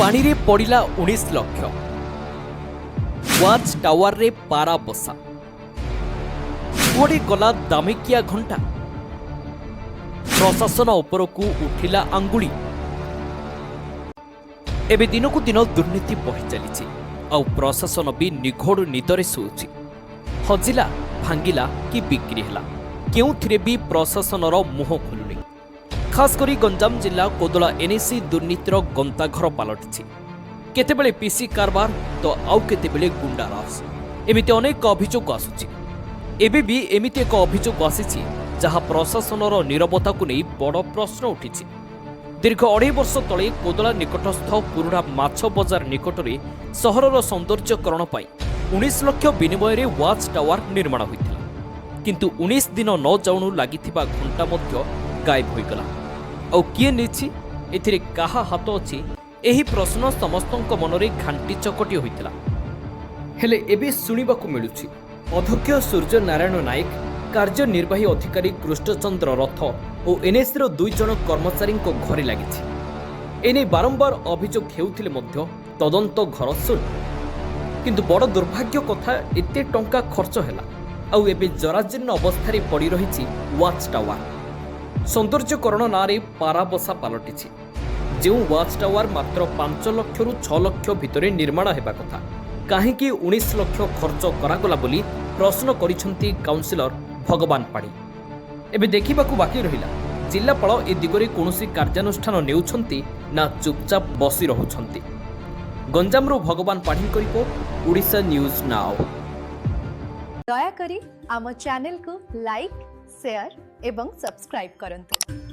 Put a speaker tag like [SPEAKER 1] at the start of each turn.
[SPEAKER 1] पानी रे पड़िला 19 lakh watch tower रे पारा बसा कुआडे गला दामिकिया घंटा प्रशासन उपरकू उठिला आंगुली एबे दिनकू दिन दुर्नीति बढ़ी चली आ प्रशासन भी निघोड़ निदरे शोची हजिला भांगिला कि बिक्री है केउथिरे भी प्रशासनर मुह खोलुनी खास करी गंजाम जिला कोदला एनएसी दुर्नीतिर गंताघर पलटि केतेबेले पीसी कारबार तो आउ केतेबेले गुंडा राज एमिति अनेक अभियोग आसुची एबे भी एमिति एक अभियोग आसीची जहा प्रशासनर नीरवता को नहीं बड़ प्रश्न उठिछि दीर्घ 2.5 वर्ष तले कोदला निकटस्थ पुरुड़ा माछ बजार निकटरे सहरर सौंदर्यकरण पाई 19 लाख विनिमय रे वाच टावर निर्माण होइतिला किंतु 19 दिन न जाउनु लागिथिबा घंटा मध्य गायब होइगला आ किए नेछि एथिरे काहा हाथ अछि एही प्रश्न समस्तक मनरे घांटी चकटी होइतिला हेले एबे सुनिबाकू मिलुछि अध्यक्ष सूर्य नारायण नायक कार्यनिर्वाही अधिकारी कृष्णचंद्र रथ और एनएसी रो 2 जन कर्मचारी घरे लगी एने बारंबार अभियोग हेउथिले मध्य तदंत घर शून्य किंतु बड़ दुर्भाग्य कथा एते टंका खर्च हैला आउ एबे जराजीर्ण अवस्था पड़ी रही वाच टावर सौंदर्यकरण नारे पाराबसा पलटि जो वाच टावर मात्र 5 लाख रु 6 लाख भितर निर्माण हेबा कथा कहीं 19 लाख खर्च करागला बोली प्रश्न करिसंती काउंसिलर भगवान पाड़ी एबे देखिबाकू बाकी रहिला जिल्लापाल ए दिगरे कोनोसी कार्यानुष्ठान नेउछंती ना चुपचाप बसी रहुछंती गंजामरू Bhagaban Padhi report Odisha news now
[SPEAKER 2] दया करी आम चैनल को लाइक शेयर एवं सब्सक्राइब करंतु।